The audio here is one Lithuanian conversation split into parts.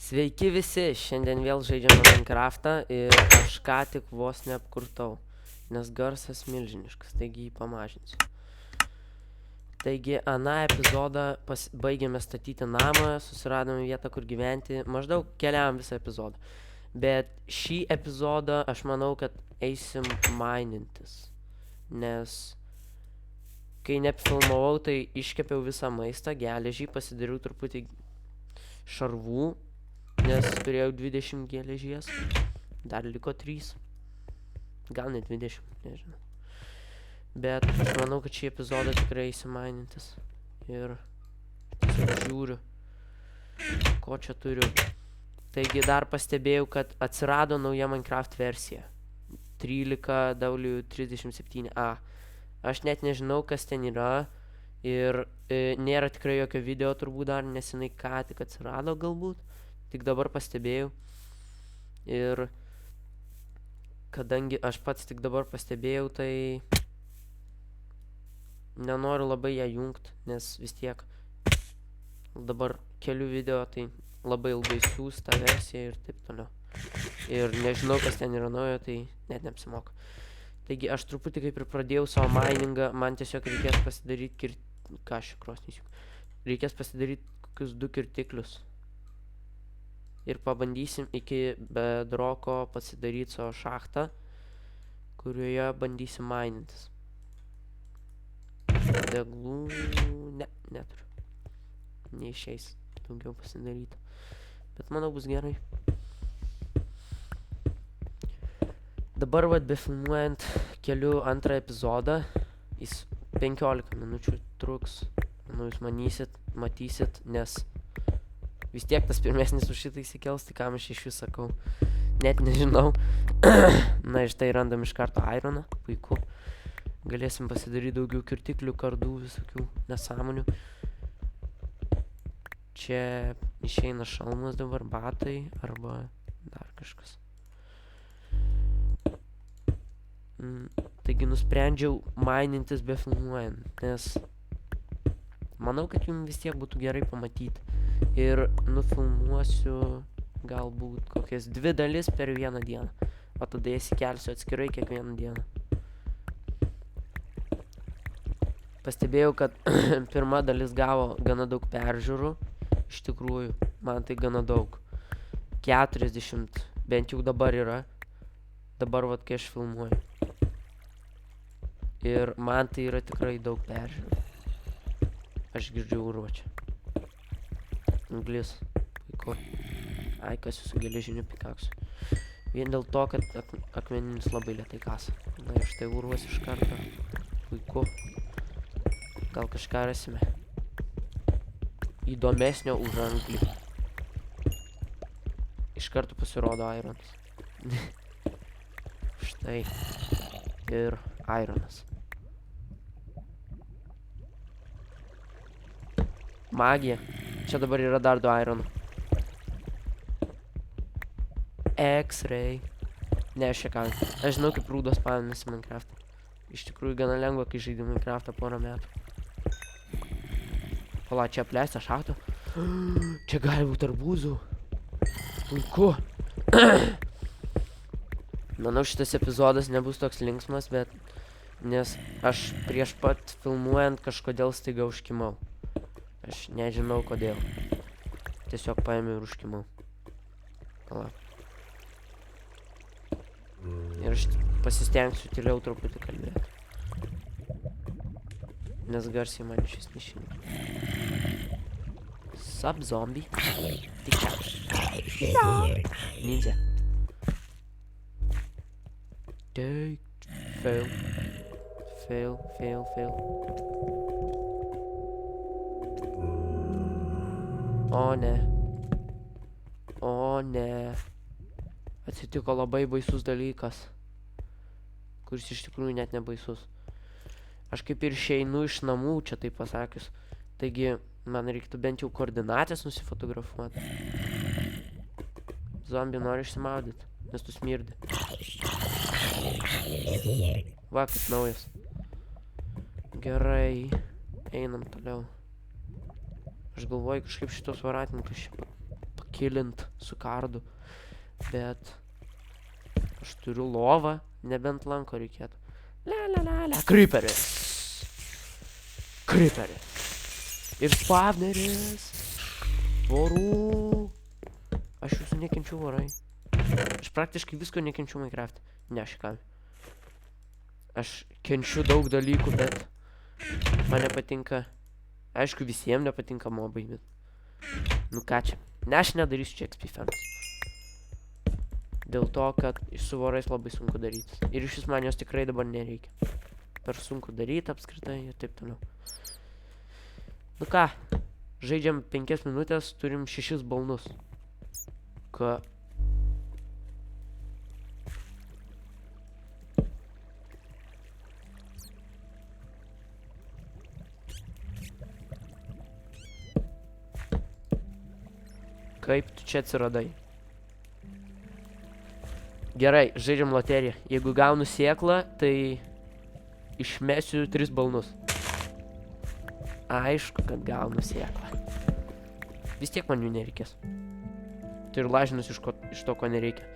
Sveiki visi, šiandien vėl žaidžiame Minecraftą ir aš ką tik vos neapkurtau, nes garsas milžiniškas, taigi jį pamažinsiu. Taigi, aną epizodą baigėme statyti namą, susiradome vietą, kur gyventi, maždaug keliavom visą epizodą. Bet šį epizodą aš manau, kad eisim minintis, nes kai nepfilmavau, tai iškepiau visą maistą, geležį, pasidariau truputį šarvų, nes turėjau 20 geležies, dar liko 3, gal net 20, nežinau. Bet aš manau, kad šį epizodą tikrai įsimainintis. Ir tiesiog žiūriu, ko čia turiu. Taigi dar pastebėjau, kad atsirado nauja Minecraft versija. 13W37A. Aš net nežinau, kas ten yra. Ir nėra tikrai jokio video turbūt dar, nes jinai ką tik atsirado galbūt. Tik dabar pastebėjau. Ir kadangi aš pats tik dabar pastebėjau, tai nenoriu labai ją jungt, nes vis tiek dabar keliu video, tai labai ilgai siūs tą versiją ir taip toliau. Ir nežinau, kas ten yra naujo, tai net neapsimoka. Taigi aš truputį kaip ir pradėjau savo miningą, man tiesiog reikės pasidaryti reikės pasidaryti kokius 2 kirtiklius. Ir pabandysim iki bedroko pasidaryti savo šachtą, kurioje bandysim minintis. Deglų... neturiu. Neišeis daugiau pasidaryti. Bet manau bus gerai. Dabar befilmuojant keliu antrą epizodą. Jis 15 minučių truks. Manau, jūs matysit, nes vis tiek tas pirmesnis už šitą įsikels, tai kam aš iš jų sakau. Net nežinau. Na, iš tai randam iš karto ironą. Puiku. Galėsim pasidaryti daugiau kirtiklių, kardų, visokių nesąmonių. Čia išeina šalmas dabar, batai arba dar kažkas. Taigi nusprendžiau minintis befilmuojant, nes manau, kad jums vis tiek būtų gerai pamatyti. Ir nufilmuosiu galbūt kokias 2 dalis per vieną dieną. O tada jas įkelsiu atskirai kiekvieną dieną. Pastebėjau, kad pirma dalis gavo gana daug peržiūrų. Iš tikrųjų, man tai gana daug. 40, bent jau dabar yra. Dabar kai aš filmuoju. Ir man tai yra tikrai daug peržiūrų. Aš girdžiu urvočią. Anglis. Puiku. Ai, kasiu su geležiniu pikaksu. Vien dėl to, kad akmeninis labai lėtai kasa. Na ir štai urvas iš karto. Puiku. Gal kažką rasime įdomesnio už anglį. Iš karto pasirodo ironas. Štai. Ir ironas. Magija. Čia dabar yra dar 2 ironų. X-ray. Ne, aš čia ką. Aš žinau, kaip rūdos spaminasi Minecraft'ą. Iš tikrųjų gana lengva, kai žaidžiu Minecraft'ą porą metų. Pala, čia apleista šachta. Čia gali būti arbūzų. Puiku. Manau, šitas epizodas nebus toks linksmas, bet nes aš prieš pat filmuojant kažkodėl staiga užkimau. Aš nežinau kodėl. Tiesiog paėmiau ir užkimau. Pala. Ir aš pasistengsiu tyliau truputį kalbėti. Nes garsiai man šis nešinė. Sup, zombie? Tik čia. Ninja. Take. Fail. Fail, fail, fail. O ne. O ne. Atsitiko labai baisus dalykas. Kuris iš tikrųjų net nebaisus. Aš kaip ir išeinu iš namų, čia taip pasakius. Taigi, man reiktų bent jau koordinatės nusifotografuoti. Zombie nori išsimaudyti, nes tu smirdi. Va, kaip naujas. Gerai. Einam toliau. Aš galvoju kažkaip šitos voratininkus pakilint. su kardu. Bet aš turiu lovą, nebent lanko reikėtų. La. Creeperis. Ir spawneris. Vorų. Aš jūsų nekenčiu, vorai. Aš praktiškai visko nekenčiu Minecraft. Ne, šikami. Aš kenčiu daug dalykų, bet man nepatinka. Aišku, visiems nepatinka mobai, bet... Nu ką čia? Ne, aš nedarysiu čia XP farms. Dėl to, kad su vorais labai sunku daryti. Ir iš vis man jos tikrai dabar nereikia. Per sunku daryti apskritai ir taip toliau. Nu ką, žaidžiam 5 minutės, turim 6 balnus. Ką? Kaip tu čia atsiradai? Gerai, žaidžiam loteriją. Jeigu gaunu sėklą, tai išmesiu 3 balnus. Aišku, kad gaunu sėklą. Vis tiek man jų nereikės. Tai ir lažinus iš to, ko nereikia.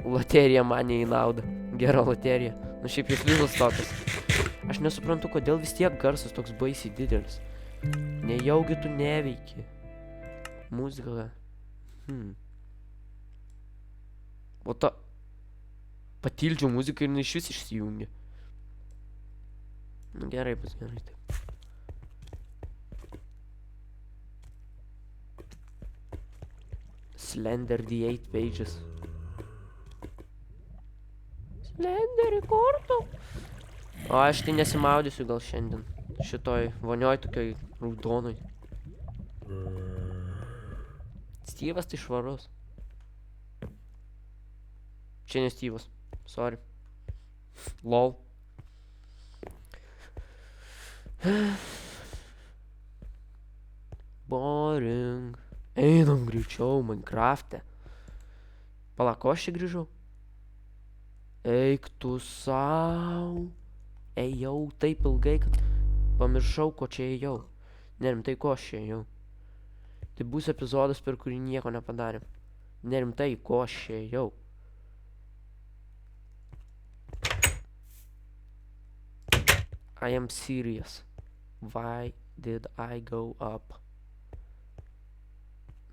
Loterija man į naudą. Gera loterija. Nu šiaip jūs lizas tokias. Aš nesuprantu, kodėl vis tiek garsas toks baisiai didelis. Nejaugi tu neveiki. Muzika. O to... Patildžiau muziką ir iš vis išsijungia. Nu gerai, bus gerai taip. Slender D8 pages. Slender kortų. O aš tai nesimaudysiu gal šiandien. Šitoj vonioj tokioj raudonoj. Styvas tai švarus. Čia ne Styvas. Sorry. Lol. Boring. Einam greičiau Minecraft'e. Pala, ko aš čia grįžau? Eik tu sau. Ėjau taip ilgai, kad pamiršau, ko čia ėjau. Nerimtai, ko aš čia ėjau. Tai bus epizodas, per kurį nieko nepadarėm. Nerimtai, ko aš čia ėjau. I am serious. Why did I go up?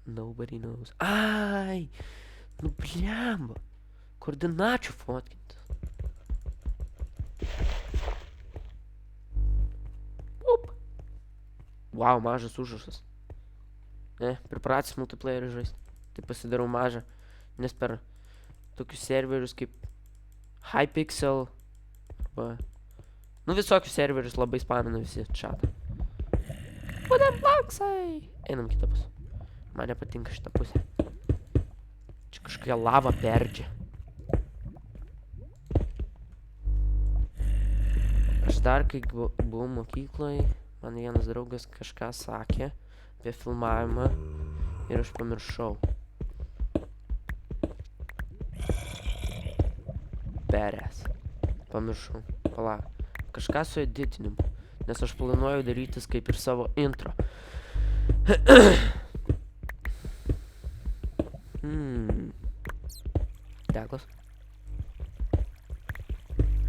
Nobody knows. Ai! Nu blemba. Koordinačių fotkinti. Up. Wow, mažas užrašas. Pripratęs multiplayerį žaisti. Tai pasidarau mažą. Nes per tokius serverius kaip Hypixel arba... Nu visokius serverius labai spamina visi chatą. Budem plaksai! Einam kitą pusę. Man nepatinka šitą pusę. Čia kažkokia lava perdžia. Aš dar, kai buvau mokykloje, man vienas draugas kažką sakė apie filmavimą ir aš pamiršau. Badass. Pamiršau. Pala. Kažką su editinimu. Nes aš planuoju darytis kaip ir savo intro. Deglas.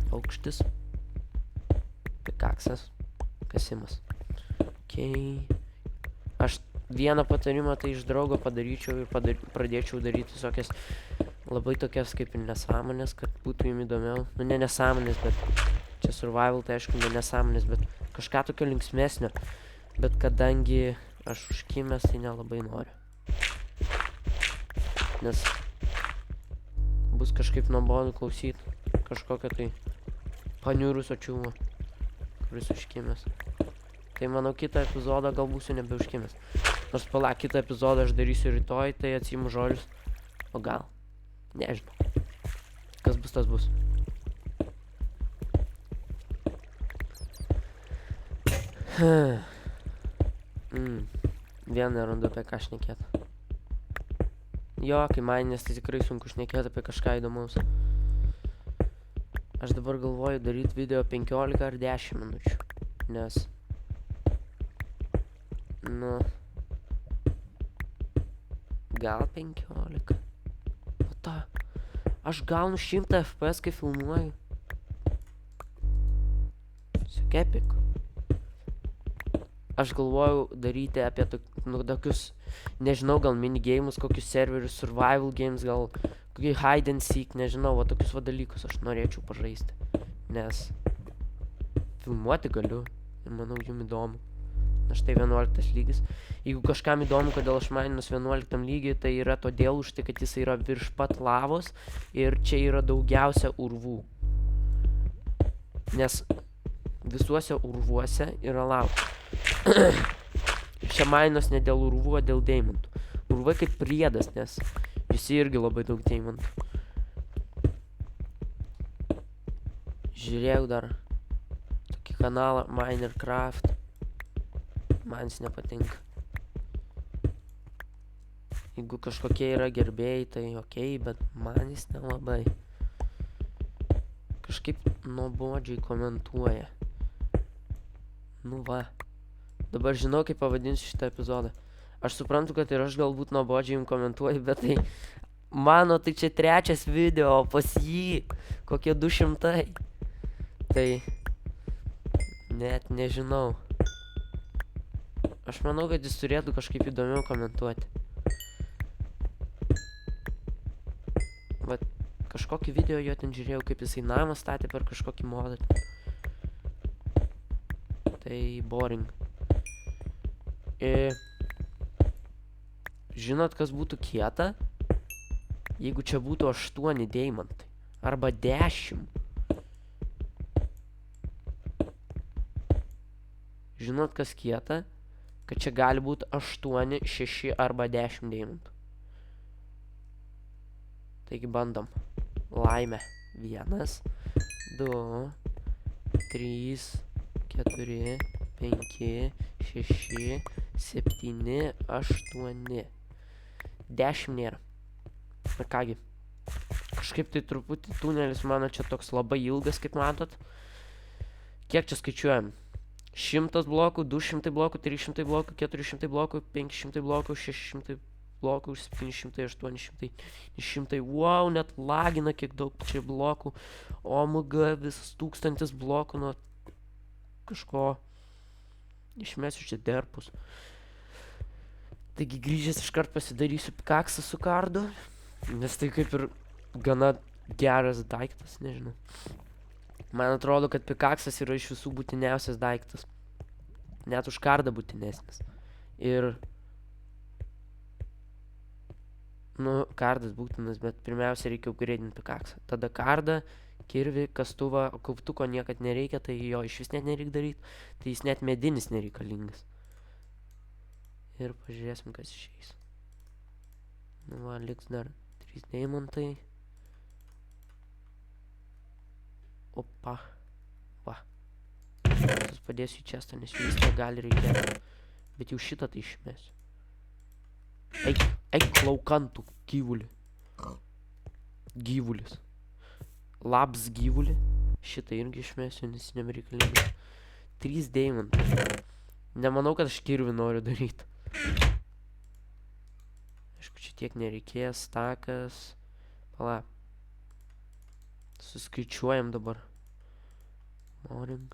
Aukštis. Pikaksas. Kasimas. Okay. Aš vieną patarimą tai iš draugo padaryčiau ir pradėčiau daryti visokias labai tokias kaip ir nesąmonės, kad būtų jums įdomiau. Nu ne nesąmonės, bet čia survival, tai aišku ne nesąmonės, bet kažką tokio linksmesnio. Bet kadangi aš užkimęs, tai nelabai noriu. Nes bus kažkaip nuobodu klausyti kažkokio tai paniurusio čiūmo, kuris užkimęs. Tai manau kitą epizodą gal būsiu nebeužkimęs. Nors pala, kitą epizodą aš darysiu rytoj, tai atsiimu žodžius. O gal? Nežinau. Kas bus, tas bus. Vien nerandu apie ką šnekėti. Jo, kai mainės, tai tikrai sunku šnekėti apie kažką įdomaus. Aš dabar galvoju daryti video 15 ar 10 minučių. Nes... Nu... gal 15. O ta, aš gaunu 100 FPS, kai filmuoju. Epic. Aš galvojau daryti apie tokius, nežinau, gal minigeimus, kokius serverius, survival games, gal kokį hide and seek, nežinau, va tokius va dalykus aš norėčiau pažaisti. Nes filmuoti galiu ir manau jum įdomu. Na štai 11 lygis. Jeigu kažkam įdomu, kodėl aš mainus 11 lygį, tai yra todėl už tai, kad jis yra virš pat lavos ir čia yra daugiausia urvų. Nes visuose urvuose yra lava. Čia mainos ne dėl urvų, o dėl deimantų. Urvai kaip priedas, nes visi irgi labai daug deimantų. Žiūrėjau dar tokį kanalą Minecraft. Man jis nepatinka. Jeigu kažkokie yra gerbėjai, tai okei, bet man jis nelabai. Kažkaip nuobodžiai komentuoja. Nu va. Dabar žinau, kaip pavadinsiu šitą epizodą. Aš suprantu, kad ir aš galbūt nuobodžiai jums komentuoju, bet tai mano tai čia 3 video, pas jį kokie 200. Tai net nežinau. Aš manau, kad jis turėtų kažkaip įdomiau komentuoti. Va, kažkokį video jo ten žiūrėjau, kaip jisai namą statė per kažkokį modą. Tai boring. Žinot, kas būtų kieta? Jeigu čia būtų 8 deimantai. Arba 10. Žinot, kas kieta? Kad čia gali būti 8, 6 arba 10 deimantų. Taigi bandom. Laimė. 1, 2, 3, 4, 5, 6, 7, 8. 10 nėra. Ir kągi. Kažkaip tai truputį tunelis mano čia toks labai ilgas, kaip matot. Kiek čia skaičiuojam? 100 blokų, 200 blokų, 300 blokų, 400 blokų, 500 blokų, 600 blokų, 700, 800, 100. Wow, net lagina, kiek daug čia blokų. OMG, visas 1000 blokų nuo kažko. Išmesiu čia derpus. Taigi grįžęs iškart pasidarysiu pikaksą su kardu. Nes tai kaip ir gana geras daiktas, nežinau. Man atrodo, kad pikaksas yra iš visų būtiniausias daiktas. Net už kardą būtinesnis. Ir nu, kardas būtinas, bet pirmiausia reikia upgradinti pikaksą. Tada kardą, kirvį, kastuvą, kauptuko niekad nereikia, tai jo iš vis net nereikia daryti. Tai jis net medinis nereikalingas. Ir pažiūrėsim, kas išeis. Nu va, liks dar 3 deimantai. Opa. Va. Aš padėsiu į čestą, nes jų vis tiek gali reikėti. Bet jau šitą tai išmesiu. Eik laukantų, gyvulį. Gyvulis. Labs gyvulį. Šitą irgi išmesiu, nes nebereikalingas. 3 deimantai. Nemanau, kad aš kirvį noriu daryti. Aišku, čia tiek nereikės, stakas. Pala. Suskaičiuojam dabar. Morning.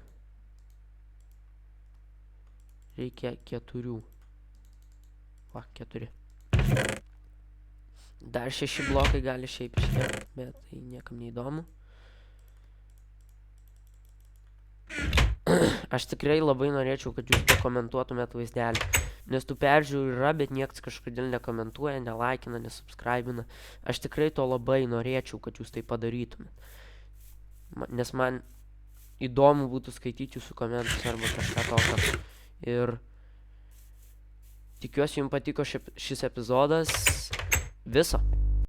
Reikia 4. Va, 4. Dar 6 blokai gali šiaip iškėti, bet tai niekam neįdomu. Aš tikrai labai norėčiau, kad jūs pakomentuotumėt vaizdelį. Nes tų peržiūrų yra, bet niekas kažkodėl nekomentuoja, nelaikina, nesubscribina. Aš tikrai to labai norėčiau, kad jūs tai padarytumėt. Nes man įdomu būtų skaityti jūsų komentus arba kažką tokio. Ir tikiuosi jums patiko šis epizodas. Viso.